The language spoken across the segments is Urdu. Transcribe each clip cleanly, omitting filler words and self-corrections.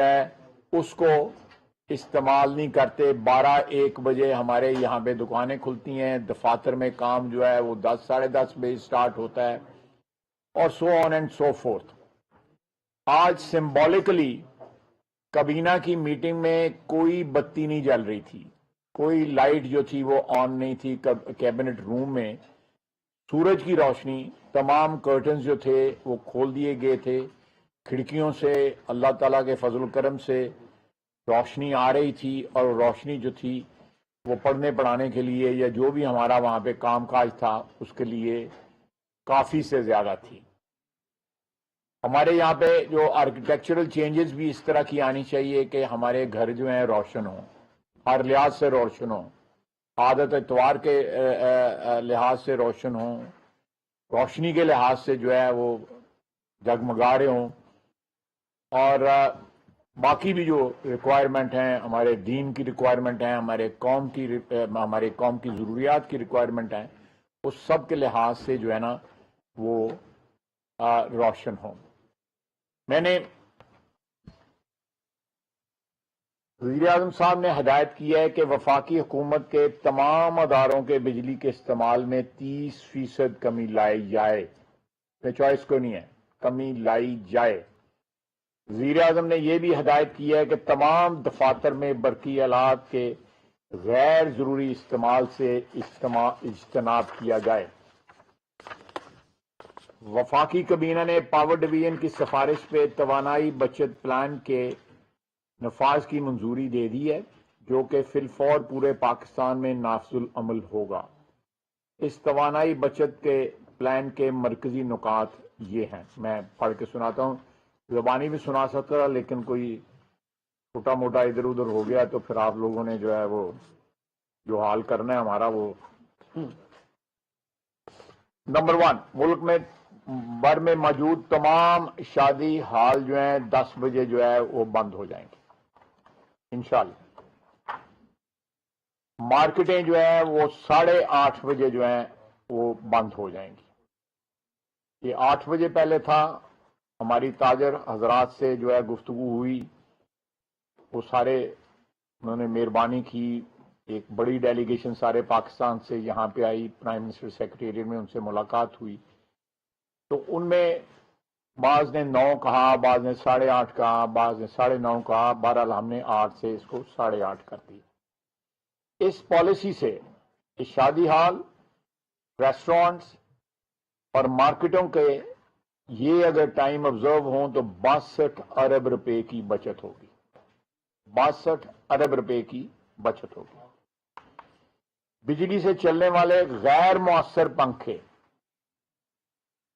ہے اس کو استعمال نہیں کرتے. 12-1 بجے ہمارے یہاں پہ دکانیں کھلتی ہیں, دفاتر میں کام جو ہے وہ 10 ساڑھے 10 بجے سٹارٹ ہوتا ہے, اور سو آن اینڈ سو فورتھ. آج سمبولکلی کابینہ کی میٹنگ میں کوئی بتی نہیں جل رہی تھی, کوئی لائٹ جو تھی وہ آن نہیں تھی کیبنٹ روم میں. سورج کی روشنی, تمام کرٹنز جو تھے وہ کھول دیے گئے تھے, کھڑکیوں سے اللہ تعالیٰ کے فضل و کرم سے روشنی آ رہی تھی, اور روشنی جو تھی وہ پڑھنے پڑھانے کے لیے یا جو بھی ہمارا وہاں پہ کام کاج تھا اس کے لیے کافی سے زیادہ تھی. ہمارے یہاں پہ جو آرکیٹیکچرل چینجز بھی اس طرح کی آنی چاہیے کہ ہمارے گھر جو ہیں روشن ہوں, ہر لحاظ سے روشن ہوں, عادت اتوار کے لحاظ سے روشن ہوں, روشنی کے لحاظ سے جو ہے وہ جگمگا رہے ہوں, اور باقی بھی جو ریکوائرمنٹ ہیں, ہمارے دین کی ریکوائرمنٹ ہیں, ہمارے قوم کی ضروریات کی ریکوائرمنٹ ہیں, اس سب کے لحاظ سے جو ہے نا وہ روشن ہوں. میں نے وزیر اعظم صاحب نے ہدایت کی ہے کہ وفاقی حکومت کے تمام اداروں کے بجلی کے استعمال میں 30% کمی لائی جائے. میں چوائس کو نہیں ہے, کمی لائی جائے. وزیر اعظم نے یہ بھی ہدایت کی ہے کہ تمام دفاتر میں برقی آلات کے غیر ضروری استعمال سے اجتناب کیا جائے. وفاقی کابینہ نے پاور ڈویژن کی سفارش پہ توانائی بچت پلان کے نفاذ کی منظوری دے دی ہے, جو کہ فی الفور پورے پاکستان میں نافذ العمل ہوگا. اس توانائی بچت کے پلان کے مرکزی نکات یہ ہیں, میں پڑھ کے سناتا ہوں, زبانی بھی سنا سکتا تھا لیکن کوئی چھوٹا موٹا ادھر ادھر ہو گیا تو پھر آپ لوگوں نے جو ہے وہ جو حال کرنا ہے ہمارا وہ. نمبر 1, ملک میں بھر میں موجود تمام شادی ہال جو ہیں 10 بجے جو ہے وہ بند ہو جائیں گے انشاءاللہ. مارکیٹیں جو ہیں وہ 8:30 بجے جو ہیں وہ بند ہو جائیں گی. یہ 8 بجے پہلے تھا. ہماری تاجر حضرات سے جو ہے گفتگو ہوئی, وہ سارے انہوں نے مہربانی کی, ایک بڑی ڈیلیگیشن سارے پاکستان سے یہاں پہ آئی, پرائم منسٹر سیکریٹریٹ میں ان سے ملاقات ہوئی. تو ان میں بعض نے 9 کہا, بعض نے 8:30 کہا, بعض نے 9:30 کہا. بہرحال ہم نے 8 سے اس کو 8:30 کر دیا. اس پالیسی سے شادی ہال, ریسٹورانٹس اور مارکیٹوں کے یہ اگر ٹائم آبزرو ہوں تو 62 ارب روپے کی بچت ہوگی. 62 ارب روپے کی بچت ہوگی. بجلی سے چلنے والے غیر مؤثر پنکھے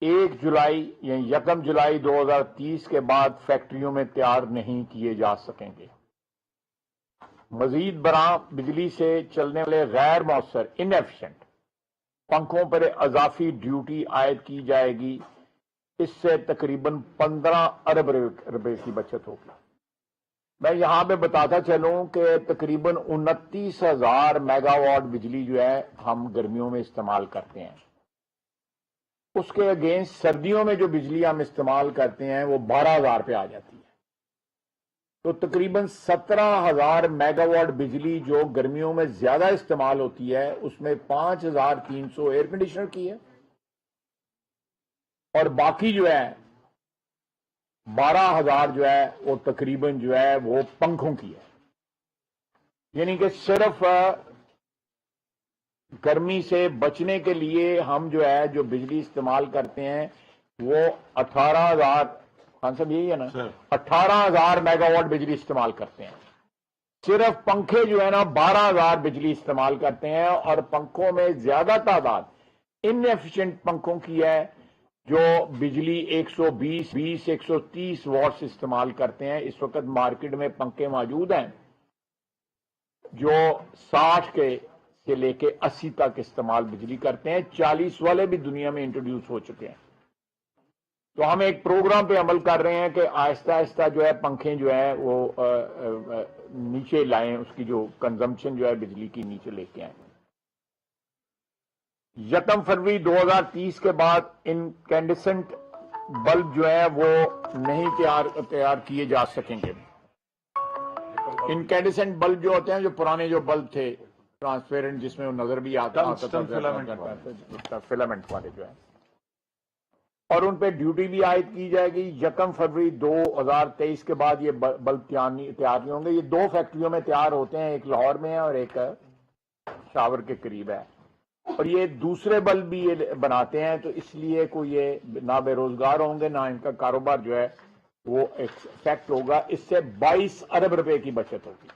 1 جولائی یعنی 1 جولائی 2030 کے بعد فیکٹریوں میں تیار نہیں کیے جا سکیں گے. مزید برآں بجلی سے چلنے والے غیر مؤثر انیفیشینٹ پنکھوں پر اضافی ڈیوٹی عائد کی جائے گی. اس سے تقریباً 15 ارب روپے کی بچت ہوگی. میں یہاں پہ بتاتا چلوں کہ تقریباً 29,000 میگا واٹ بجلی جو ہے ہم گرمیوں میں استعمال کرتے ہیں. اس کے اگینسٹ سردیوں میں جو بجلی ہم استعمال کرتے ہیں وہ 12,000 پہ آ جاتی ہے. تو تقریباً 17,000 میگا واٹ بجلی جو گرمیوں میں زیادہ استعمال ہوتی ہے اس میں 5,300 ایئر کنڈیشنر کی ہے, اور باقی جو ہے 12,000 جو ہے وہ تقریباً جو ہے وہ پنکھوں کی ہے. یعنی کہ صرف گرمی سے بچنے کے لیے ہم جو ہے جو بجلی استعمال کرتے ہیں وہ 18,000 خان صاحب یہی ہے نا, 18,000 میگا واٹ بجلی استعمال کرتے ہیں. صرف پنکھے جو ہے نا 12,000 بجلی استعمال کرتے ہیں, اور پنکھوں میں زیادہ تعداد ان ایفیشینٹ پنکھوں کی ہے جو بجلی 120-130 واٹس استعمال کرتے ہیں. اس وقت مارکیٹ میں پنکھے موجود ہیں جو 60 کے سے لے کے 80 تک استعمال بجلی کرتے ہیں. 40 والے بھی دنیا میں انٹروڈیوس ہو چکے ہیں. تو ہم ایک پروگرام پہ عمل کر رہے ہیں کہ آہستہ آہستہ جو ہے پنکھے جو ہے وہ نیچے لائیں, اس کی جو کنزمپشن جو ہے بجلی کی نیچے لے کے آئیں. 1 فروری 2030 کے بعد انکینڈسنٹ بلب جو ہے وہ نہیں تیار کیے جا سکیں گے. انکینڈیسنٹ بلب جو ہوتے ہیں، جو پرانے جو بلب تھے ٹرانسپیرنٹ، جس میں وہ نظر بھی آتا تھا، فلامنٹ والے جو ہیں، اور ان پہ ڈیوٹی بھی عائد کی جائے گی۔ 1 فروری 2023 کے بعد یہ بلب تیار نہیں ہوں گے۔ یہ 2 فیکٹریوں میں تیار ہوتے ہیں، ایک لاہور میں ہے اور ایک شاور کے قریب ہے، اور یہ دوسرے بلب بھی یہ بناتے ہیں، تو اس لیے کوئی یہ نہ بے روزگار ہوں گے، نہ ان کا کاروبار جو ہے وہ افیکٹ ہوگا۔ اس سے 22 ارب روپے کی بچت ہوگی۔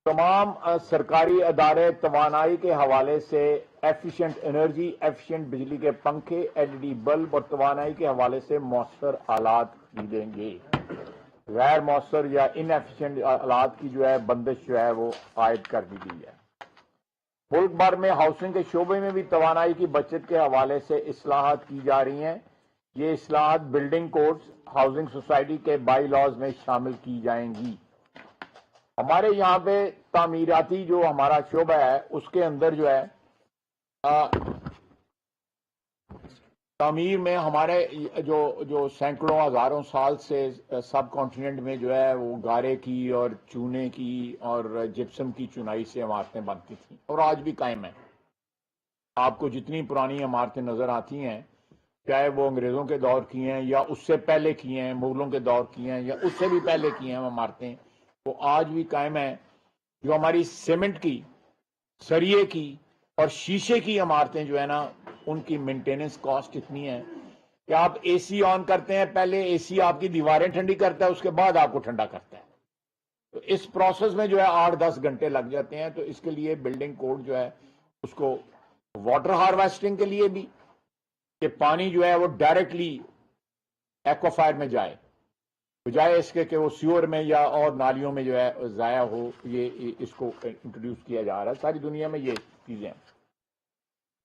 تمام سرکاری ادارے توانائی کے حوالے سے ایفیشینٹ انرجی، ایفیشینٹ بجلی کے پنکھے، LED بلب اور توانائی کے حوالے سے مؤثر آلات خریدیں گے۔ غیر مؤثر یا ان ایفیشینٹ آلات کی جو ہے بندش جو ہے وہ عائد کر دی گئی ہے۔ ملک بھر میں ہاؤسنگ کے شعبے میں بھی توانائی کی بچت کے حوالے سے اصلاحات کی جا رہی ہیں۔ یہ اصلاحات بلڈنگ کوڈز، ہاؤسنگ سوسائٹی کے بائی لاز میں شامل کی جائیں گی۔ ہمارے یہاں پہ تعمیراتی جو ہمارا شعبہ ہے، اس کے اندر جو ہے تعمیر میں ہمارے جو سینکڑوں ہزاروں سال سے سب کانٹیننٹ میں جو ہے وہ گارے کی اور چونے کی اور جپسم کی چنائی سے عمارتیں بنتی تھیں، اور آج بھی قائم ہیں۔ آپ کو جتنی پرانی عمارتیں نظر آتی ہیں، چاہے وہ انگریزوں کے دور کی ہیں یا اس سے پہلے کی ہیں، مغلوں کے دور کی ہیں یا اس سے بھی پہلے کی ہیں عمارتیں، وہ آج بھی قائم ہیں۔ جو ہماری سیمنٹ کی، سریے کی اور شیشے کی عمارتیں جو ہے نا، ان کی مینٹیننس کاسٹ اتنی ہے کہ آپ اے سی آن کرتے ہیں، پہلے اے سی آپ کی دیواریں ٹھنڈی کرتا ہے، اس کے بعد آپ کو ٹھنڈا کرتا ہے۔ تو اس پروسیس میں جو ہے 8-10 گھنٹے لگ جاتے ہیں۔ تو اس کے لیے بلڈنگ کوڈ جو ہے اس کو واٹر ہارویسٹنگ کے لیے بھی، کہ پانی جو ہے وہ ڈائریکٹلی ایکوافائر میں جائے، بجائے اس کے کہ وہ سیور میں یا اور نالیوں میں جو ہے ضائع ہو، یہ اس کو انٹروڈیوس کیا جا رہا ہے۔ ساری دنیا میں یہ چیزیں ہیں۔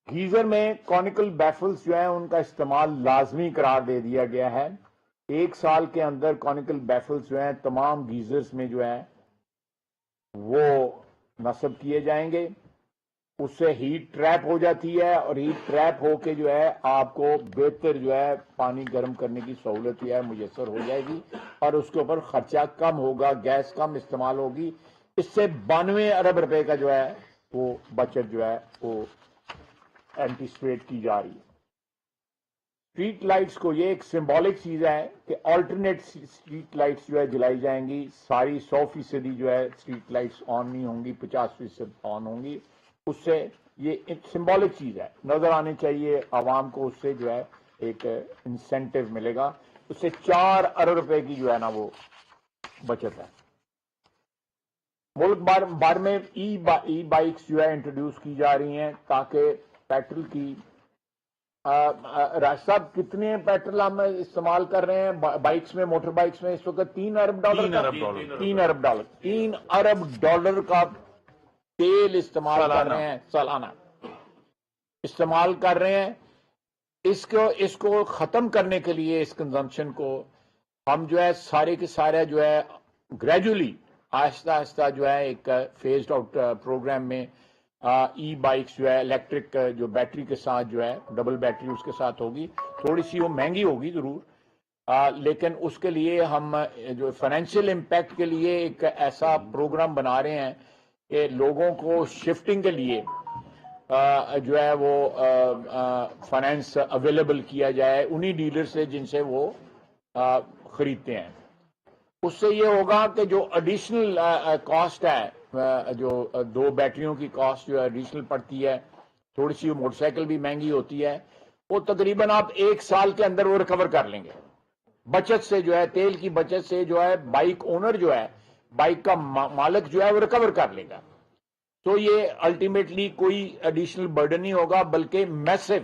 گیزر میں کونیکل بیفلز جو ہیں ان کا استعمال لازمی قرار دے دیا گیا ہے۔ 1 سال کے اندر کونیکل بیفلز جو ہیں تمام گیزرز میں جو ہے وہ نصب کیے جائیں گے۔ اس سے ہیٹ ٹریپ ہو جاتی ہے، اور ہیٹ ٹریپ ہو کے جو ہے آپ کو بہتر جو ہے پانی گرم کرنے کی سہولت جو ہے میسر ہو جائے گی، اور اس کے اوپر خرچہ کم ہوگا، گیس کم استعمال ہوگی۔ اس سے 92 ارب روپے کا جو ہے وہ بچت جو ہے وہ اینٹیسپیٹ کی جا رہی ہے۔ اسٹریٹ لائٹس کو یہ ایک سمبولک چیز ہے کہ آلٹرنیٹ اسٹریٹ لائٹس جو ہے جلائی جائیں گی۔ ساری 100% جو ہے اسٹریٹ لائٹس آن نہیں ہوں گی، 50% آن ہوں گی۔ اس سے یہ ایک سمبولک چیز ہے، نظر آنی چاہیے عوام کو، اس سے جو ہے ایک انسینٹیو ملے گا۔ اس سے 4 ارب روپے کی جو ہے نا وہ بچت ہے۔ ملک بھر میں ای بائکس جو ہے انٹروڈیوس کی جا رہی ہیں تاکہ پیٹرول کی راج صاحب کتنے پیٹرول ہم استعمال کر رہے ہیں بائکس میں، موٹر بائکس میں اس وقت $3 ارب $3 ارب کا تیل استعمال کر رہے ہیں سالانہ، استعمال کر رہے ہیں۔ اس کو ختم کرنے کے لیے، اس کنزمپشن کو ہم جو ہے سارے کے سارے جو ہے گریجولی آہستہ آہستہ جو ہے ایک فیزڈ آؤٹ پروگرام میں ای بائکس جو ہے الیکٹرک جو بیٹری کے ساتھ جو ہے ڈبل بیٹری اس کے ساتھ ہوگی، تھوڑی سی وہ مہنگی ہوگی ضرور، لیکن اس کے لیے ہم جو فائنینشیل امپیکٹ کے لیے ایک ایسا پروگرام بنا رہے ہیں کہ لوگوں کو شفٹنگ کے لیے جو ہے وہ فائنینس اویلیبل کیا جائے انہی ڈیلر سے جن سے وہ خریدتے ہیں۔ اس سے یہ ہوگا کہ جو ایڈیشنل کاسٹ ہے، جو 2 بیٹریوں کی کاسٹ جو ایڈیشنل پڑتی ہے، تھوڑی سی موٹر سائیکل بھی مہنگی ہوتی ہے، وہ تقریباً آپ 1 سال کے اندر وہ ریکور کر لیں گے۔ بچت سے جو ہے، تیل کی بچت سے جو ہے بائک اونر جو ہے، بائک کا مالک جو ہے وہ ریکور کر لے گا۔ تو یہ الٹیمیٹلی کوئی ایڈیشنل برڈن نہیں ہوگا، بلکہ میسو،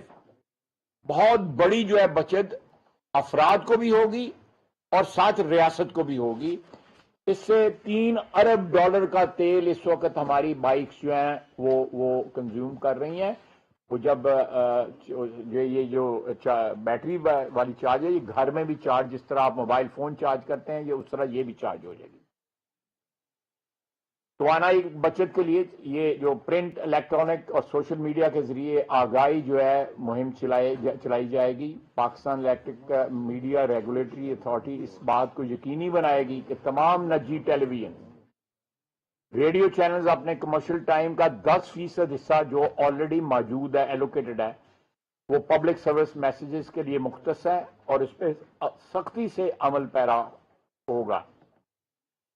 بہت بڑی جو ہے بچت افراد کو بھی ہوگی اور ساتھ ریاست کو بھی ہوگی۔ اس سے $3 ارب کا تیل اس وقت ہماری بائکس جو ہیں وہ کنزیوم کر رہی ہیں۔ وہ جب یہ جو بیٹری والی چارج ہے، یہ گھر میں بھی چارج، جس طرح آپ موبائل فون چارج کرتے ہیں، یہ اس طرح یہ بھی چارج ہو جائے گی۔ توانائی بچت کے لیے یہ جو پرنٹ، الیکٹرانک اور سوشل میڈیا کے ذریعے آگاہی جو ہے مہم چلائی جائے گی۔ Pakistan electric media regulatory authority اس بات کو یقینی بنائے گی کہ تمام نجی ٹیلی ویژن ریڈیو چینلز اپنے کمرشل ٹائم کا 10% حصہ جو آلریڈی موجود ہے، ایلوکیٹڈ ہے، وہ پبلک سروس میسیجز کے لیے مختص ہے اور اس پہ سختی سے عمل پیرا ہوگا۔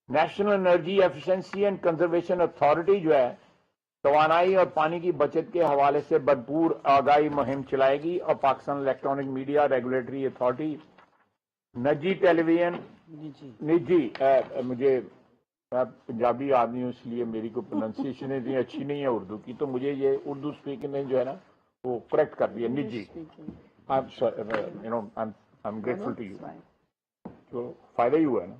National energy efficiency and conservation authority جو ہے توانائی اور پانی کی بچت کے حوالے سے بھرپور آگاہی مہم چلائے گی، اور Pakistan electronic media regulatory authority نجی ٹیلی ویژن مجھے میں پنجابی آدمی ہوں، اس لیے میری کو پروننسیشن اتنی اچھی نہیں ہے اردو کی، تو مجھے یہ اردو اسپیکنگ نے جو ہے نا وہ کریکٹ کر دیا۔ نجی I'm grateful to you، تو فائدہ ہی ہوا ہے نا۔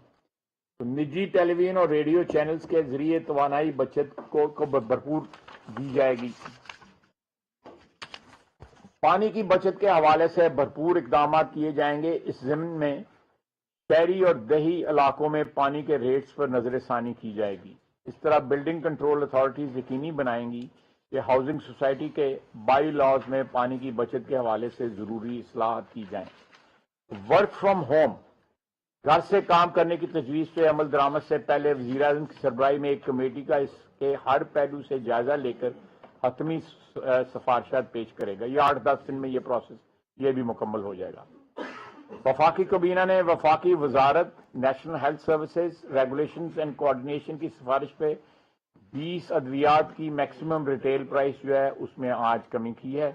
تو نجی ٹیلی ویژن اور ریڈیو چینلز کے ذریعے توانائی بچت کو بھرپور دی جائے گی۔ پانی کی بچت کے حوالے سے بھرپور اقدامات کیے جائیں گے۔ اس ضمن میں شہری اور دیہی علاقوں میں پانی کے ریٹس پر نظر ثانی کی جائے گی۔ اس طرح بلڈنگ کنٹرول اتھارٹیز یقینی بنائیں گی کہ ہاؤسنگ سوسائٹی کے بائی لاز میں پانی کی بچت کے حوالے سے ضروری اصلاحات کی جائیں۔ ورک فرام ہوم، گھر سے کام کرنے کی تجویز پہ عمل درآمد سے پہلے وزیر اعظم کی سربراہی میں ایک کمیٹی کا اس کے ہر پہلو سے جائزہ لے کر حتمی سفارشات پیش کرے گا۔ یہ 8-10 دن میں یہ پروسیس یہ بھی مکمل ہو جائے گا۔ وفاقی کابینہ نے وفاقی وزارت national health services regulations and coordination کی سفارش پہ 20 ادویات کی میکسیمم ریٹیل پرائس جو ہے اس میں آج کمی کی ہے،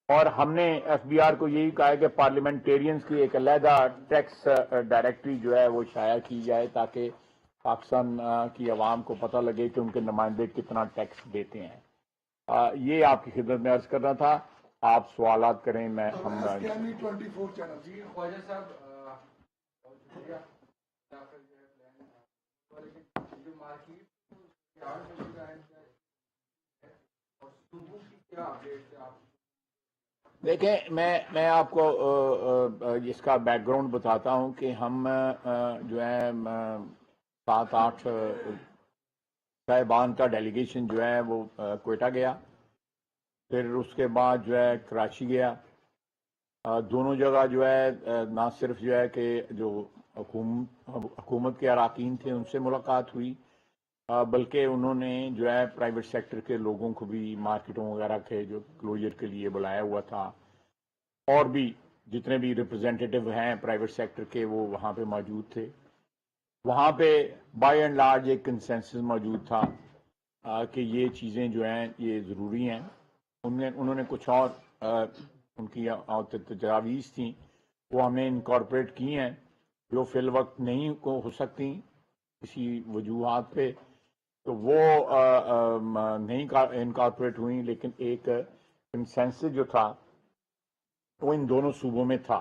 اور ہم نے ایف بی آر کو یہی کہا ہے کہ پارلیمنٹیرینز کی ایک علیحدہ ٹیکس ڈائریکٹری جو ہے وہ شائع کی جائے تاکہ پاکستان کی عوام کو پتہ لگے کہ ان کے نمائندے کتنا ٹیکس دیتے ہیں۔ یہ آپ کی خدمت میں عرض کرنا تھا، آپ سوالات کریں۔ میں دیکھیں، میں آپ کو اس کا بیک گراؤنڈ بتاتا ہوں کہ ہم جو ہے 7-8 صاحبان کا ڈیلیگیشن جو ہے وہ کوئٹہ گیا، پھر اس کے بعد جو ہے کراچی گیا۔ دونوں جگہ جو ہے نہ صرف جو ہے کہ جو حکومت کے اراکین تھے ان سے ملاقات ہوئی، بلکہ انہوں نے جو ہے پرائیویٹ سیکٹر کے لوگوں کو بھی مارکیٹوں وغیرہ کے جو کلوجر کے لیے بلایا ہوا تھا، اور بھی جتنے بھی ریپرزینٹیٹیو ہیں پرائیویٹ سیکٹر کے وہ وہاں پہ موجود تھے۔ وہاں پہ بائی اینڈ لارج ایک کنسنسس موجود تھا کہ یہ چیزیں جو ہیں یہ ضروری ہیں۔ انہوں نے کچھ اور ان کی تجاویز تھیں وہ ہم نے انکارپوریٹ کی ہیں، جو فی الوقت نہیں ہو سکتی کسی وجوہات پہ، تو وہ نہیں انکارپوریٹ ہوئی، لیکن ایک کنسنسس جو تھا وہ ان دونوں صوبوں میں تھا۔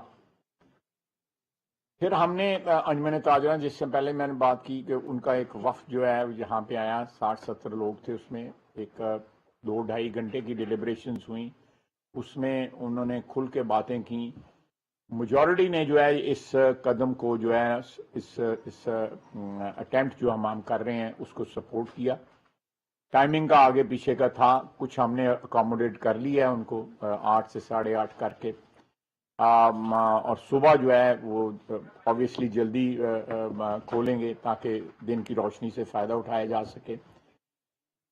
پھر ہم نے انجمن تاجران، جس سے پہلے میں نے بات کی کہ ان کا ایک وفد جو ہے یہاں پہ آیا، 60-70 لوگ تھے، اس میں ایک 2-2.5 گھنٹے کی ڈیلیبریشنز ہوئیں، اس میں انہوں نے کھل کے باتیں کی۔ میجورٹی نے جو ہے اس قدم کو جو ہے اس اٹیمپٹ جو ہم کر رہے ہیں اس کو سپورٹ کیا۔ ٹائمنگ کا آگے پیچھے کا تھا، کچھ ہم نے اکاموڈیٹ کر لیا ہے ان کو 8 سے 8:30 کر کے، اور صبح جو ہے وہ obviously جلدی کھولیں گے تاکہ دن کی روشنی سے فائدہ اٹھایا جا سکے۔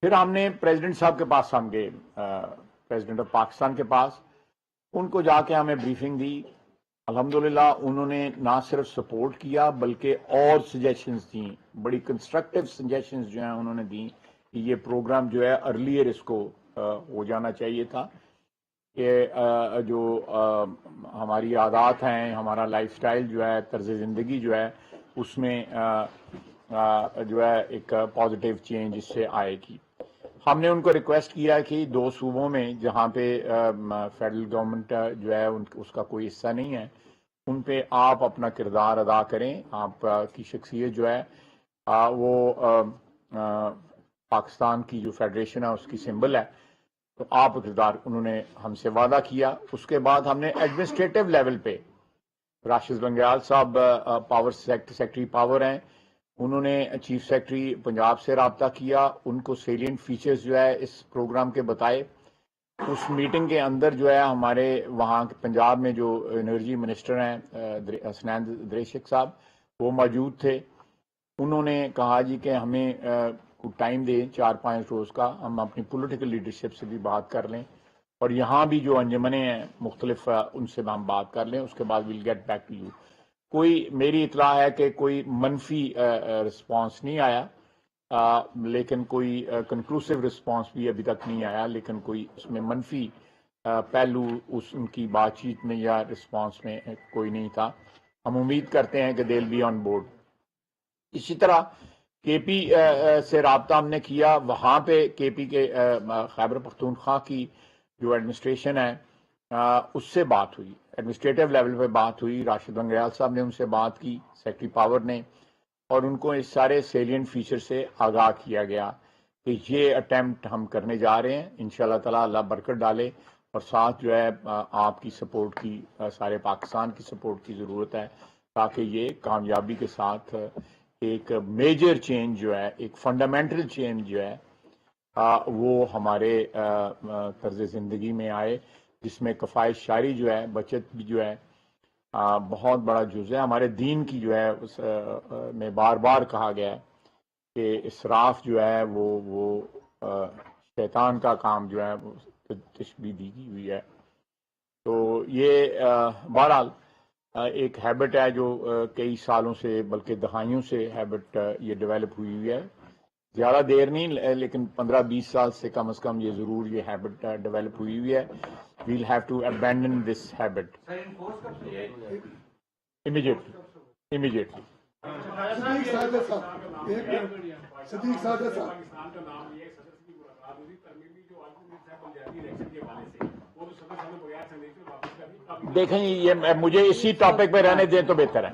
پھر ہم نے پریزیڈنٹ صاحب کے پاس ہم گئے، پریزیڈنٹ آف پاکستان کے پاس، ان کو جا کے ہمیں بریفنگ دی۔ الحمدللہ انہوں نے نہ صرف سپورٹ کیا بلکہ اور سجیشنز دیں، بڑی کنسٹرکٹیو سجیشنز جو ہیں انہوں نے دیں کہ یہ پروگرام جو ہے ارلیئر اس کو ہو جانا چاہیے تھا، کہ جو ہماری عادات ہیں، ہمارا لائف سٹائل جو ہے، طرز زندگی جو ہے، اس میں جو ہے ایک پازیٹیو چینج اس سے آئے گی۔ ہم نے ان کو ریکویسٹ کیا کہ 2 صوبوں میں جہاں پہ فیڈرل گورنمنٹ جو ہے اس کا کوئی حصہ نہیں ہے، ان پہ آپ اپنا کردار ادا کریں۔ آپ کی شخصیت جو ہے وہ پاکستان کی جو فیڈریشن ہے اس کی سمبل ہے، تو آپ کردار، انہوں نے ہم سے وعدہ کیا۔ اس کے بعد ہم نے ایڈمنسٹریٹو لیول پہ راشد لنگیال صاحب پاور سیکٹری پاور ہیں، انہوں نے چیف سیکٹری پنجاب سے رابطہ کیا، ان کو سیلینٹ فیچرز جو ہے اس پروگرام کے بتائے۔ اس میٹنگ کے اندر جو ہے ہمارے وہاں پنجاب میں جو انرجی منسٹر ہیں حسنین دریشک صاحب، وہ موجود تھے۔ انہوں نے کہا جی کہ ہمیں ٹائم دیں 4-5 روز کا، ہم اپنی پولیٹیکل لیڈرشپ سے بھی بات کر لیں، اور یہاں بھی جو انجمنیں ہیں مختلف ان سے ہم بات کر لیں، اس کے بعد we'll get back to you. کوئی میری اطلاع ہے کہ کوئی منفی رسپانس نہیں آیا، لیکن کوئی کنکلوسیو رسپانس بھی ابھی تک نہیں آیا، لیکن کوئی اس میں منفی پہلو ان کی بات چیت میں یا رسپانس میں کوئی نہیں تھا۔ ہم امید کرتے ہیں کہ دیل بی آن بورڈ۔ اسی طرح کے پی سے رابطہ ہم نے کیا، وہاں پہ کے پی کے خیبر پختونخوا کی جو ایڈمنسٹریشن ہے اس سے بات ہوئی، ایڈمنسٹریٹو لیول پہ بات ہوئی، راشد لنگیال صاحب نے ان سے بات کی، سیکٹری پاور نے، اور ان کو اس سارے سیلینٹ فیچر سے آگاہ کیا گیا کہ یہ اٹیمپٹ ہم کرنے جا رہے ہیں، انشاءاللہ تعالی اللہ برکت ڈالے، اور ساتھ جو ہے آپ کی سپورٹ کی، سارے پاکستان کی سپورٹ کی ضرورت ہے تاکہ یہ کامیابی کے ساتھ ایک میجر چینج جو ہے، ایک فنڈامنٹل چینج جو ہے وہ ہمارے طرز زندگی میں آئے، جس میں کفایت شعری جو ہے، بچت بھی جو ہے بہت بڑا جز ہے۔ ہمارے دین کی جو ہے اس میں بار بار کہا گیا ہے کہ اسراف جو ہے وہ شیطان کا کام جو ہے تشبیہ دی ہوئی ہے۔ تو یہ بہرحال ایک ہیبٹ ہے جو کئی سالوں سے بلکہ دہائیوں سے ہیبٹ یہ ڈیولپ ہوئی ہے، زیادہ دیر نہیں لیکن 15-20 سال سے کم از کم یہ ضرور یہ ہیبٹ ڈیولپ ہوئی ہے۔ We'll have to abandon this habit immediately. دیکھیں یہ مجھے اسی ٹاپک پہ رہنے دیں تو بہتر ہے۔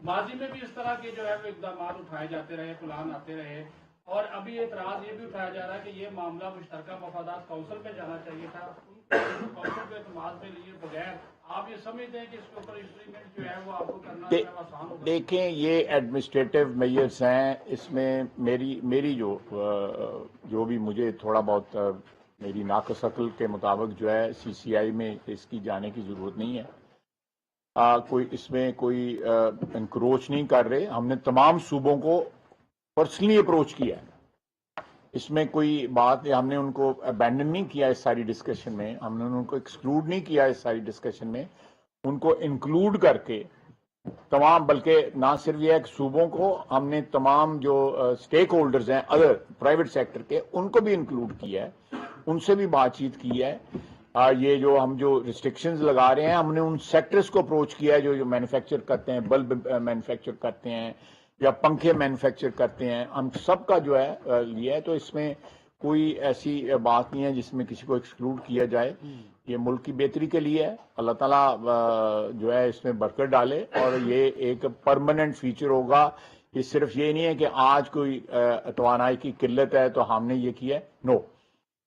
ماضی میں بھی اس طرح کے جو ہے وہ اقدامات اٹھائے جاتے رہے، پلان آتے رہے، اور ابھی اعتراض یہ بھی اٹھایا جا رہا ہے کہ یہ معاملہ مشترکہ مفادات کونسل میں جانا چاہیے تھا، کونسل کو اعتماد میں لیے بغیر آپ یہ سمجھتے ہیں کہ اس کے اوپر امپلیمنٹ جو ہے وہ آپ کو کرنا آسان ہوگا؟ دیکھیں یہ ایڈمنسٹریٹو میجرز ہیں، اس میں میری جو بھی مجھے تھوڑا بہت میری ناقص عقل کے مطابق جو ہے سی سی آئی میں اس کی جانے کی ضرورت نہیں ہے۔ کوئی اس میں کوئی انکروچ نہیں کر رہے، ہم نے تمام صوبوں کو پرسنلی اپروچ کیا ہے، اس میں کوئی بات ہم نے ان کو ابینڈن نہیں کیا اس ساری ڈسکشن میں، ہم نے ان کو ایکسکلوڈ نہیں کیا اس ساری ڈسکشن میں، ان کو انکلوڈ کر کے تمام، بلکہ نہ صرف یہ ہے کہ صوبوں کو ہم نے تمام جو سٹیک ہولڈرز ہیں ادر پرائیویٹ سیکٹر کے ان کو بھی انکلوڈ کیا ہے، ان سے بھی بات چیت کی ہے۔ یہ جو ہم جو ریسٹرکشنز لگا رہے ہیں ہم نے ان سیکٹرز کو اپروچ کیا ہے جو مینوفیکچر کرتے ہیں، بلب مینوفیکچر کرتے ہیں یا پنکھے مینوفیکچر کرتے ہیں، ہم سب کا جو ہے لیا ہے۔ تو اس میں کوئی ایسی بات نہیں ہے جس میں کسی کو ایکسکلوڈ کیا جائے، یہ ملک کی بہتری کے لیے ہے، اللہ تعالیٰ جو ہے اس میں برکت ڈالے، اور یہ ایک پرماننٹ فیچر ہوگا۔ یہ صرف یہ نہیں ہے کہ آج کوئی توانائی کی قلت ہے تو ہم نے یہ کیا ہے، نو،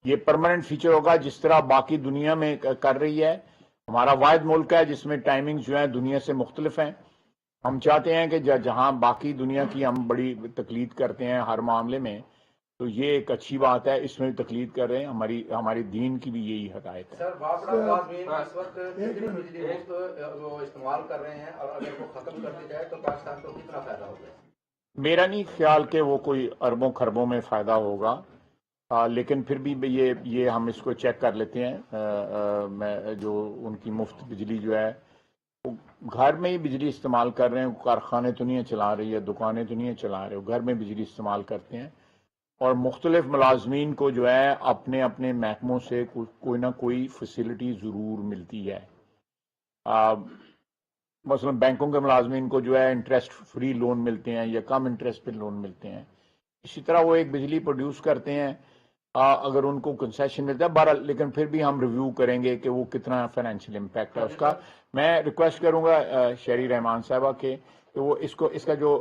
یہ پرماننٹ فیچر ہوگا جس طرح باقی دنیا میں کر رہی ہے۔ ہمارا واحد ملک ہے جس میں ٹائمنگ جو ہے دنیا سے مختلف ہیں۔ ہم چاہتے ہیں کہ جہاں باقی دنیا کی ہم بڑی تقلید کرتے ہیں ہر معاملے میں، تو یہ ایک اچھی بات ہے، اس میں بھی تقلید کر رہے ہیں، ہماری دین کی بھی یہی ہدایت ہے۔ سر بابڑا ملازمین اس وقت بجلی مفت استعمال کر رہے ہیں، اور اگر وہ ختم کر دی جائے تو پاکستان کو کتنا فائدہ ہوگا؟ میرا نہیں خیال کہ وہ کوئی اربوں خربوں میں فائدہ ہوگا، لیکن پھر بھی یہ ہم اس کو چیک کر لیتے ہیں۔ جو ان کی مفت بجلی جو ہے گھر میں ہی بجلی استعمال کر رہے ہیں، کارخانے تو نہیں چلا رہی ہے، دکانیں تو نہیں چلا رہے، گھر میں بجلی استعمال کرتے ہیں، اور مختلف ملازمین کو جو ہے اپنے اپنے محکموں سے کوئی نہ کوئی فیسلٹی ضرور ملتی ہے۔ مثلا بینکوں کے ملازمین کو جو ہے انٹرسٹ فری لون ملتے ہیں یا کم انٹرسٹ پہ لون ملتے ہیں، اسی طرح وہ ایک بجلی پروڈیوس کرتے ہیں، اگر ان کو کنسیشن ملتا ہے بہرحال، لیکن پھر بھی ہم ریویو کریں گے کہ وہ کتنا فائنینشیل امپیکٹ ہے اس کا۔ میں ریکویسٹ کروں گا شہری رحمان صاحبہ کہ کہ وہ اس کا جو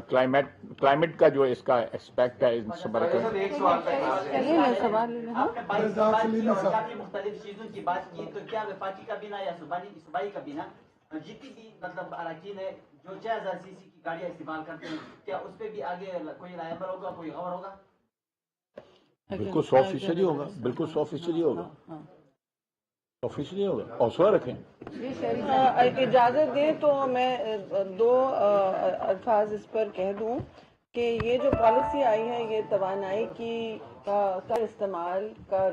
کلائمیٹ کا جو اس کا ایکسپیکٹ ہے اس پر ایک سوال آپ نے 22 اور کافی مختلف چیزوں کی بات کی، تو کیا وفاقی کابینہ یا صوبائی کابینہ جتنی بھی مطلب اراکین ہے جو 6000 cc کی گاڑیاں استعمال کرتے ہیں، کیا اس پہ بھی آگے کوئی رائے عمل ہوگا، کوئی غور ہوگا؟ بالکل 100% ہوگا، بالکل 100% ہوگا، 100% ہوگا، حوصلہ رکھیں۔ اجازت دیں تو میں دو الفاظ اس پر کہہ دوں کہ یہ جو پالیسی آئی ہے یہ توانائی کا استعمال کا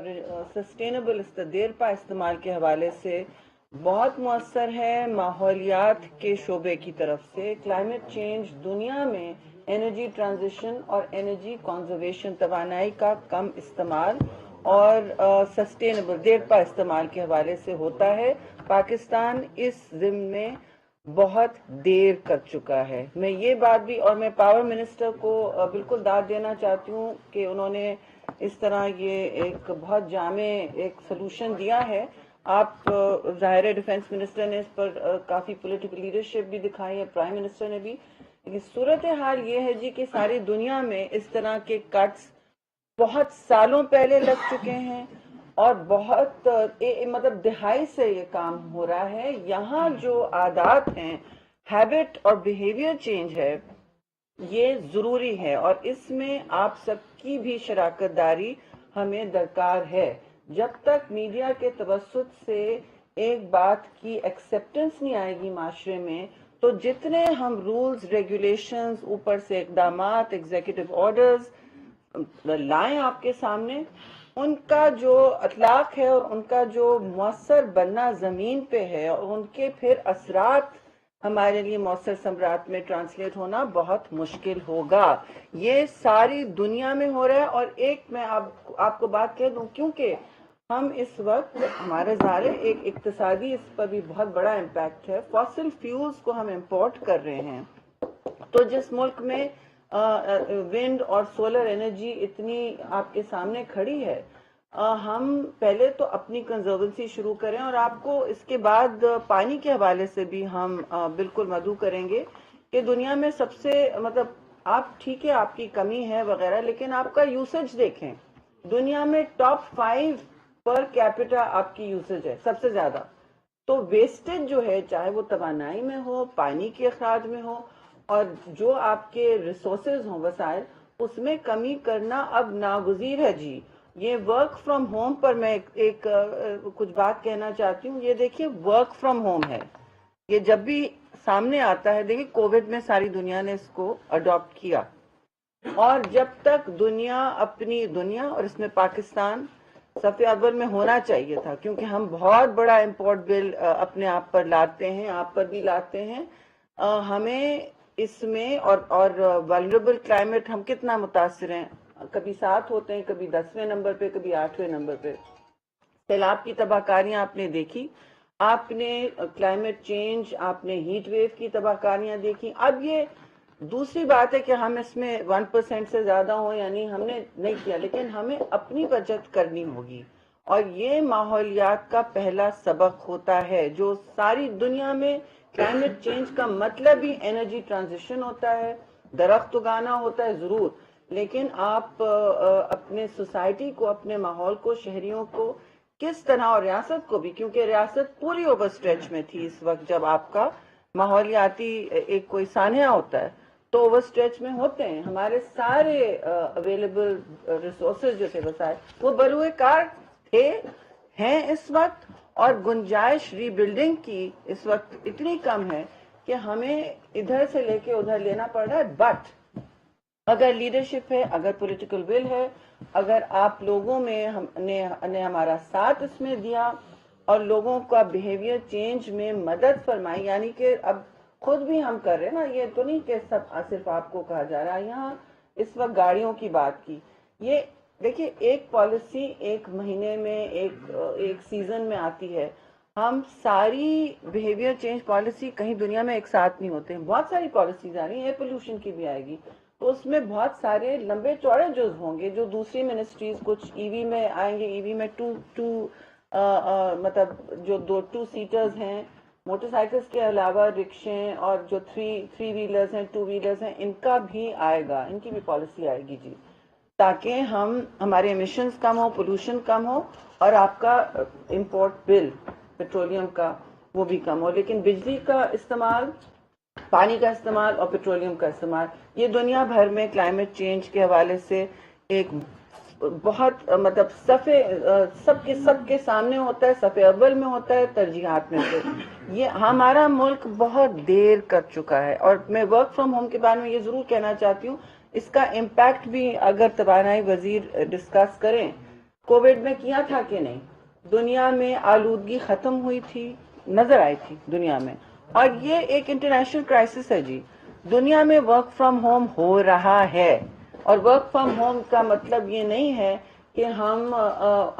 سسٹینیبل دیرپا استعمال کے حوالے سے بہت مؤثر ہے۔ ماحولیات کے شعبے کی طرف سے کلائمیٹ چینج دنیا میں انرجی ٹرانزیشن اور انرجی کنزرویشن، توانائی کا کم استعمال اور سسٹینیبل دیرپا استعمال کے حوالے سے ہوتا ہے۔ پاکستان اس ضمن میں بہت دیر کر چکا ہے۔ میں یہ بات بھی، اور میں پاور منسٹر کو بالکل داد دینا چاہتی ہوں کہ انہوں نے اس طرح یہ ایک بہت جامع ایک سلوشن دیا ہے۔ آپ ظاہر ڈیفنس منسٹر نے اس پر کافی پولیٹیکل لیڈرشپ بھی دکھائی ہے، پرائم منسٹر نے بھی، لیکن صورتحال یہ ہے جی کہ ساری دنیا میں اس طرح کے کٹس بہت سالوں پہلے لگ چکے ہیں اور بہت مطلب دہائی سے یہ کام ہو رہا ہے۔ یہاں جو عادات ہیں، ہیبٹ اور بیہیویئر چینج ہے، یہ ضروری ہے اور اس میں آپ سب کی بھی شراکت داری ہمیں درکار ہے۔ جب تک میڈیا کے توسط سے ایک بات کی ایکسیپٹنس نہیں آئے گی معاشرے میں، تو جتنے ہم رولز ریگولیشنز، اوپر سے اقدامات، ایگزیکٹو آرڈرز لائیں آپ کے سامنے، ان کا جو اطلاق ہے اور ان کا جو مؤثر بننا زمین پہ ہے اور ان کے پھر اثرات ہمارے لیے مؤثر ثمرات میں ٹرانسلیٹ ہونا بہت مشکل ہوگا۔ یہ ساری دنیا میں ہو رہا ہے۔ اور ایک میں آپ کو بات کہہ دوں، کیونکہ ہم اس وقت ہمارے ظاہر ایک اقتصادی اس پر بھی بہت بڑا امپیکٹ ہے، فاسل فیولز کو ہم امپورٹ کر رہے ہیں، تو جس ملک میں ونڈ اور سولر انرجی اتنی آپ کے سامنے کھڑی ہے، ہم پہلے تو اپنی کنزروینسی شروع کریں، اور آپ کو اس کے بعد پانی کے حوالے سے بھی ہم بالکل مدعو کریں گے کہ دنیا میں سب سے مطلب آپ ٹھیک ہے آپ کی کمی ہے وغیرہ، لیکن آپ کا یوسیج دیکھیں، دنیا میں ٹاپ 5 پر کیپٹا آپ کی یوسیج ہے سب سے زیادہ۔ تو ویسٹیج جو ہے، چاہے وہ توانائی میں ہو، پانی کے اخراج میں ہو، اور جو آپ کے ریسورسز ہوں، وسائل، اس میں کمی کرنا اب ناگزیر ہے جی۔ یہ ورک فرام ہوم پر میں ایک کچھ بات کہنا چاہتی ہوں۔ یہ دیکھیے ورک فرام ہوم ہے، یہ جب بھی سامنے آتا ہے، دیکھیے کووڈ میں ساری دنیا نے اس کو اڈاپٹ کیا، اور جب تک دنیا اور اس میں پاکستان صفحے اول میں ہونا چاہیے تھا، کیونکہ ہم بہت بڑا امپورٹ بل اپنے آپ پر لاتے ہیں، آپ پر بھی لاتے ہیں، ہمیں اس میں اور ولنریبل کلائمیٹ ہم کتنا متاثر ہیں، کبھی 7 ہوتے ہیں، کبھی 10ویں نمبر پہ، کبھی 8ویں نمبر پہ۔ سیلاب کی تباہ کاریاں آپ نے دیکھی، آپ نے کلائمیٹ چینج، آپ نے ہیٹ ویو کی تباہ کاریاں دیکھی۔ اب یہ دوسری بات ہے کہ ہم اس میں 1% سے زیادہ ہوں، یعنی ہم نے نہیں کیا، لیکن ہمیں اپنی بچت کرنی ہوگی، اور یہ ماحولیات کا پہلا سبق ہوتا ہے۔ جو ساری دنیا میں کلائمیٹ چینج کا مطلب ہی انرجی ٹرانزیشن ہوتا ہے، درخت اگانا ہوتا ہے ضرور، لیکن آپ اپنے سوسائٹی کو، اپنے ماحول کو، شہریوں کو کس طرح، اور ریاست کو بھی، کیونکہ ریاست پوری اوور اسٹریچ میں تھی اس وقت جب آپ کا ماحولیاتی ایک کوئی سانحہ ہوتا ہے تو اوور اسٹریچ میں ہوتے ہیں۔ ہمارے سارے اویلیبل ریسورسز جو تھے، وسائل، وہ بروئے کار تھے، ہیں اس وقت، اور گنجائش ری بلڈنگ کی اس وقت اتنی کم ہے کہ ہمیں ادھر سے لے کے ادھر لینا پڑ رہا ہے۔ بٹ اگر لیڈرشپ ہے، اگر پولیٹیکل ول ہے، اگر آپ لوگوں میں نے ہمارا ساتھ اس میں دیا اور لوگوں کا بیہیویئر چینج میں مدد فرمائی، یعنی کہ اب خود بھی ہم کر رہے ہیں نا، یہ تو نہیں کہ صرف آپ کو کہا جا رہا ہے۔ یہاں اس وقت گاڑیوں کی بات کی، یہ دیکھیے ایک پالیسی ایک مہینے میں ایک سیزن میں آتی ہے، ہم ساری بیہیویئر چینج پالیسی کہیں دنیا میں ایک ساتھ نہیں ہوتے ہیں، بہت ساری پالیسیز آ رہی ہیں، ایئر پولوشن کی بھی آئے گی، تو اس میں بہت سارے لمبے چوڑے جز ہوں گے جو دوسری منسٹریز، کچھ ای وی میں آئیں گے، ای وی میں مطلب جو 2 سیٹرز ہیں، موٹر سائیکلس کے علاوہ رکشے اور جو تھری ویلرز ہیں 2 ویلرز ہیں ان کا بھی آئے گا، ان کی بھی پالیسی آئے گی جی، تاکہ ہمارے ایمیشنز کم ہو، پولوشن کم ہو اور آپ کا امپورٹ بل پیٹرولیم کا وہ بھی کم ہو. لیکن بجلی کا استعمال، پانی کا استعمال اور پیٹرولیم کا استعمال یہ دنیا بھر میں کلائمیٹ چینج کے حوالے سے ایک بہت مطلب سب کے سامنے ہوتا ہے، صف اول میں ہوتا ہے ترجیحات میں سے. یہ ہمارا ملک بہت دیر کر چکا ہے. اور میں ورک فرام ہوم کے بارے میں یہ ضرور کہنا چاہتی ہوں، اس کا امپیکٹ بھی اگر توانائی وزیر ڈسکس کریں، کووڈ میں کیا تھا کہ نہیں، دنیا میں آلودگی ختم ہوئی تھی، نظر آئی تھی دنیا میں. اور یہ ایک انٹرنیشنل کرائسس ہے جی، دنیا میں ورک فرام ہوم ہو رہا ہے. اور ورک فرام ہوم کا مطلب یہ نہیں ہے کہ ہم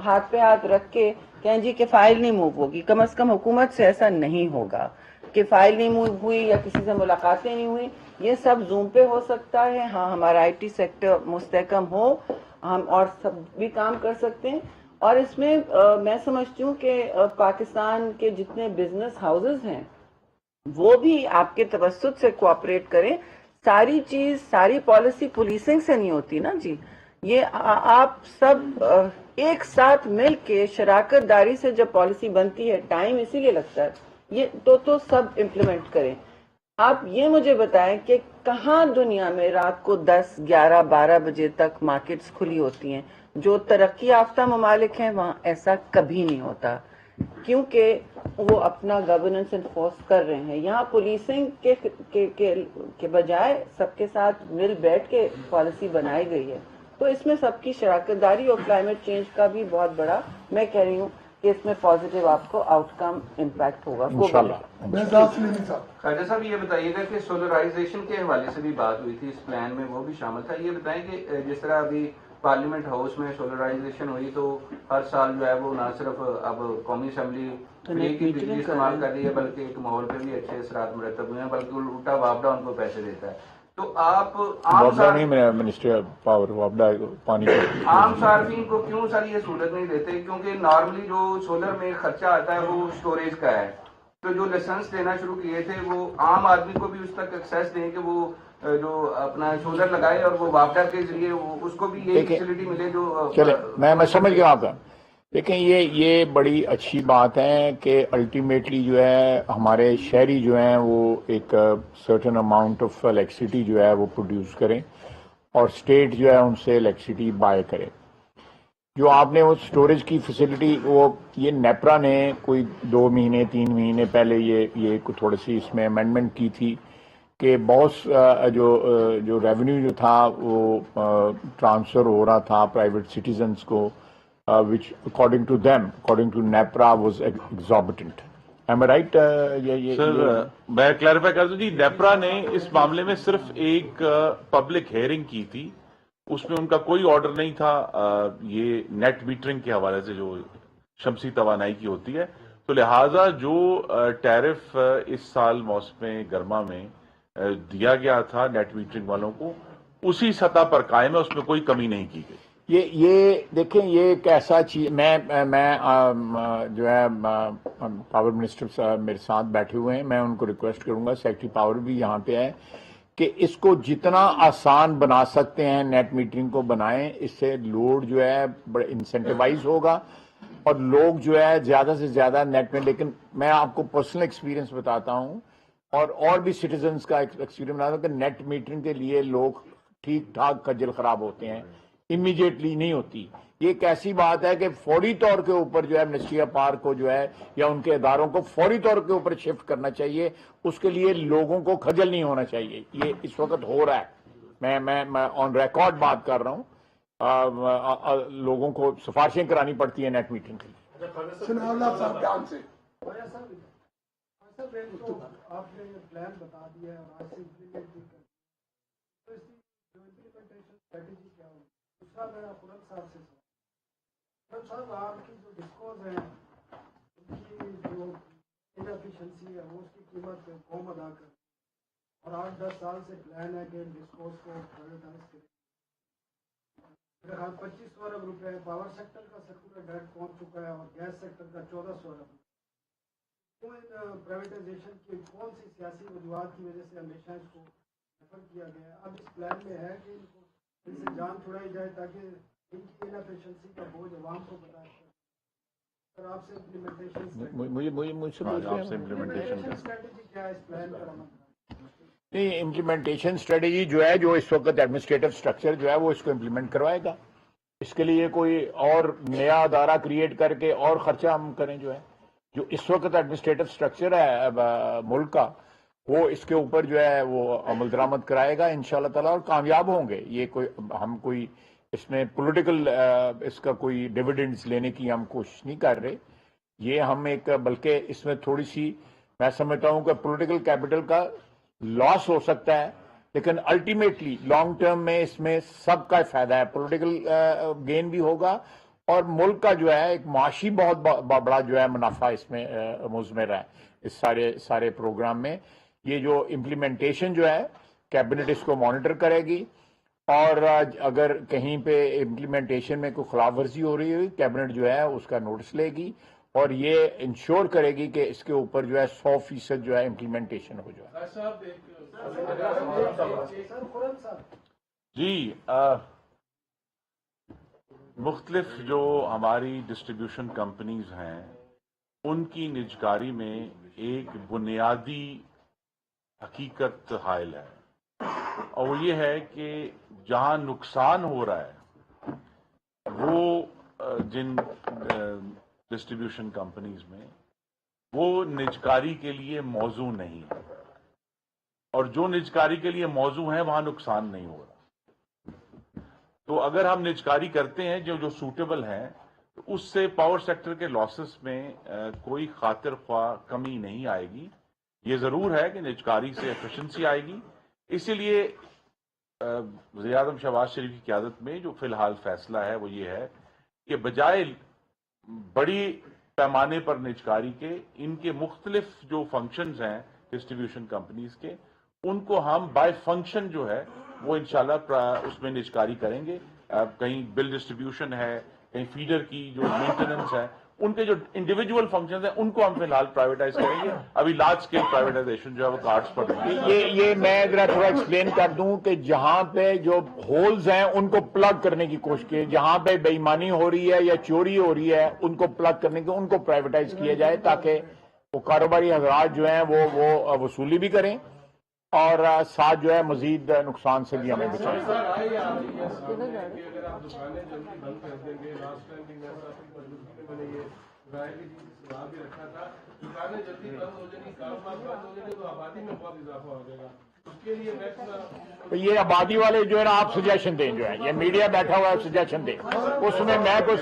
ہاتھ پہ ہاتھ رکھ کے کہیں جی کہ فائل نہیں موو ہوگی. کم از کم حکومت سے ایسا نہیں ہوگا کہ فائل نہیں موو ہوئی یا کسی سے ملاقاتیں نہیں ہوئی. یہ سب زوم پہ ہو سکتا ہے. ہاں ہمارا آئی ٹی سیکٹر مستحکم ہو، ہم اور سب بھی کام کر سکتے ہیں. اور اس میں میں سمجھتی ہوں کہ پاکستان کے جتنے بزنس ہاؤسز ہیں وہ بھی آپ کے توسط سے کوآپریٹ کریں. ساری چیز، ساری پالیسی پولیسنگ سے نہیں ہوتی نا جی. یہ آپ سب ایک ساتھ مل کے شراکت داری سے جب پالیسی بنتی ہے، ٹائم اسی لیے لگتا ہے، یہ تو سب امپلیمنٹ کریں. آپ یہ مجھے بتائیں کہ کہاں دنیا میں رات کو 10، 11، 12 بجے تک مارکیٹس کھلی ہوتی ہیں؟ جو ترقی یافتہ ممالک ہیں وہاں ایسا کبھی نہیں ہوتا، کیونکہ وہ اپنا گورننس انفورس کر رہے ہیں. یہاں پولیسنگ کے بجائے سب کے ساتھ مل بیٹھ کے پالیسی بنائی گئی ہے. تو اس میں سب کی شراکت داری اور کلائمیٹ چینج کا بھی بہت بڑا، میں کہہ رہی ہوں کہ اس میں پازیٹیو آپ کو آؤٹ کم امپیکٹ ہوگا. خواجہ صاحب یہ بتائیے گا کہ سولرائزیشن کے حوالے سے بھی بات ہوئی تھی اس پلان میں، وہ بھی شامل تھا. یہ بتائیں کہ جس طرح ابھی پارلیمنٹ ہاؤس میں سولرائزیشن ہوئی تو ہر سال جو ہے وہ نہ صرف اب قومی اسمبلی فری کی بجلی استعمال کر رہی ہے بلکہ ایک ماحول پہ بھی اچھے اثرات مرتب ہوئے ہیں، بلکہ الٹا وابڈا ان کو پیسے دیتا ہے. تو آپ منسٹری پاور وابڈا پانی عام صارفین کو کیوں سر یہ سہولت نہیں دیتے؟ کیونکہ نارملی جو سولر میں خرچہ آتا ہے وہ اسٹوریج کا ہے. تو جو لائسنس دینا شروع کیے تھے وہ عام آدمی کو بھی اس تک ایکسیس دیں کہ وہ جو اپنا سولر لگائے اور وہ واپڈر کے ذریعے اس کو بھی یہ فیسلٹی ملے جو. چلے میں سمجھ گیا آپ کا. دیکھیں یہ بڑی اچھی بات ہے کہ الٹیمیٹلی جو ہے ہمارے شہری جو ہیں وہ ایک سرٹن اماؤنٹ آف الیکٹریسٹی جو ہے وہ پروڈیوس کریں اور اسٹیٹ جو ہے ان سے الیکٹریسٹی بائی کرے. جو آپ نے وہ سٹوریج کی فیسلٹی، وہ یہ نیپرا نے کوئی 2 مہینے 3 مہینے پہلے یہ تھوڑی سی اس میں امینڈمنٹ کی تھی کہ بہت جو ریونیو جو تھا وہ ٹرانسفر ہو رہا تھا پرائیویٹ سٹیزنز کو، which according to them, according to NEPRA was exorbitant. Am I right? سر میں کلیریفائی کر دوں جی، نیپرا نے اس معاملے میں صرف ایک پبلک ہیئرنگ کی تھی، اس میں ان کا کوئی آرڈر نہیں تھا یہ نیٹ میٹرنگ کے حوالے سے جو شمسی توانائی کی ہوتی ہے. تو لہٰذا جو ٹیرف اس سال موسم گرما میں دیا گیا تھا نیٹ میٹرنگ والوں کو اسی سطح پر قائم ہے، اس میں کوئی کمی نہیں کی گئی. یہ دیکھیں یہ ایک ایسا چیز، میں جو ہے پاور منسٹر صاحب میرے ساتھ بیٹھے ہوئے ہیں، میں ان کو ریکویسٹ کروں گا، سیکرٹری پاور بھی یہاں پہ ہے، کہ اس کو جتنا آسان بنا سکتے ہیں نیٹ میٹرنگ کو بنائیں. اس سے لوڈ جو ہے بڑا انسینٹیوائز ہوگا اور لوگ جو ہے زیادہ سے زیادہ نیٹ میں. لیکن میں آپ کو پرسنل ایکسپیرینس بتاتا ہوں اور بھی سٹیزنز کا ایکسپیرینس بتاتا ہوں کہ نیٹ میٹرنگ کے لیے لوگ ٹھیک ٹھاک خجل خراب ہوتے ہیں، امیڈیٹلی نہیں ہوتی. یہ ایک ایسی بات ہے کہ فوری طور کے اوپر جو ہے منسٹری آف پاور کو جو ہے یا ان کے اداروں کو فوری طور کے اوپر شفٹ کرنا چاہیے. اس کے لیے لوگوں کو خجل نہیں ہونا چاہیے. یہ اس وقت ہو رہا ہے، میں آن ریکارڈ بات کر رہا ہوں. لوگوں کو سفارشیں کرانی پڑتی ہیں نیٹ میٹنگ کے لیے. آپ نے یہ پلان بتا دیا ہے اور آج سے امپلیمنٹ بھی کر تو اس کی جو امپلیمنٹیشن اسٹریٹجی کیا ہوگی؟ دوسرا میرا خورم صاحب سے خورم صاحب، آپ کی جو ڈسکوز ہیں ان کی جو انفیشنسی ہے وہ اس کی قیمت قوم ادا کر اور 8-10 سال سے پلان ہے کہ ڈسکوز کو پرائیویٹائز کریں. میرے خیال 2500 ارب روپے پاور سیکٹر کا سرکولر ڈیٹ پہنچ چکا ہے اور گیس سیکٹر کا 1400 ارب. پرائیویٹائزیشن کی کون سی سیاسی وجوہات کی وجہ سے ہمیشہ اس کو ریفر کیا گیا ہے؟ اب اس پلان میں ہے کہ ان کو ان سے جان چھڑائی جائے تاکہ ان کی انفیشنسی کا بوجھ عوام کو برداشت کرے. اور آپ سے امپلیمنٹیشن اسٹریٹجی کیا ہے اس پلان پر عمل؟ نہیں، امپلیمنٹیشن اسٹریٹجی جو ہے، جو اس وقت ایڈمنسٹریٹو اسٹرکچر جو ہے وہ اس کو امپلیمنٹ کروائے گا. اس کے لیے کوئی اور نیا ادارہ کریٹ کر کے اور خرچہ ہم کریں جو اس وقت ایڈمنسٹریٹو اسٹرکچر ہے ملک کا، وہ اس کے اوپر جو ہے وہ عمل درآمد کرائے گا انشاءاللہ تعالیٰ، اور کامیاب ہوں گے. یہ ہم کوئی اس میں پولیٹیکل اس کا کوئی ڈیویڈنڈز لینے کی ہم کوشش نہیں کر رہے. یہ ہم بلکہ اس میں تھوڑی سی میں سمجھتا ہوں کہ پولیٹیکل کیپٹل کا لاس ہو سکتا ہے، لیکن الٹیمیٹلی لانگ ٹرم میں اس میں سب کا فائدہ ہے. پولیٹیکل گین بھی ہوگا اور ملک کا جو ہے ایک معاشی بہت بڑا جو ہے منافع اس میں مضمر ہے اس سارے پروگرام میں. یہ جو امپلیمنٹیشن جو ہے کیبنٹ اس کو مانیٹر کرے گی، اور اگر کہیں پہ امپلیمنٹیشن میں کوئی خلاف ورزی ہو رہی ہے کیبنٹ جو ہے اس کا نوٹس لے گی اور یہ انشور کرے گی کہ اس کے اوپر جو ہے 100% جو ہے امپلیمنٹیشن ہو جائے. جی، مختلف جو ہماری ڈسٹریبیوشن کمپنیز ہیں ان کی نجکاری میں ایک بنیادی حقیقت حائل ہے، اور وہ یہ ہے کہ جہاں نقصان ہو رہا ہے وہ جن ڈسٹریبیوشن کمپنیز میں وہ نجکاری کے لیے موزوں نہیں ہے، اور جو نجکاری کے لیے موزوں ہیں وہاں نقصان نہیں ہو رہا. تو اگر ہم نجکاری کرتے ہیں جو سوٹیبل ہیں تو اس سے پاور سیکٹر کے لاسز میں کوئی خاطر خواہ کمی نہیں آئے گی. یہ ضرور ہے کہ نجکاری سے ایفیشنسی آئے گی. اسی لیے وزیر اعظم شہباز شریف کی قیادت میں جو فی الحال فیصلہ ہے وہ یہ ہے کہ بجائے بڑی پیمانے پر نجکاری کے ان کے مختلف جو فنکشنز ہیں ڈسٹریبیوشن کمپنیز کے، ان کو ہم بائی فنکشن جو ہے وہ انشاءاللہ اس میں نجکاری کریں گے. کہیں بل ڈسٹریبیوشن ہے، کہیں فیڈر کی جو مینٹیننس ہے، ان کے جو انڈیویجول فنکشنز ہیں ان کو ہم فی الحال پرائیویٹائز کریں گے. ابھی لارج اسکیل پرائیویٹائزیشن جو ہے وہ کارڈز پر یہ میں ذرا تھوڑا ایکسپلین کر دوں کہ جہاں پہ جو ہولز ہیں ان کو پلگ کرنے کی کوشش کی، جہاں پہ بے ایمانی ہو رہی ہے یا چوری ہو رہی ہے ان کو پلگ کرنے کی، ان کو پرائیویٹائز کیا جائے تاکہ وہ کاروباری حضرات جو ہیں وہ وصولی بھی کریں اور ساتھ جو ہے مزید نقصان سے بھی ہمیں بچائیں. یہ آبادی والے جو ہے نا آپ سجیشن دیں، جو ہے یہ میڈیا بیٹھا ہوا ہے سجیشن دیں، اس میں میں کوئی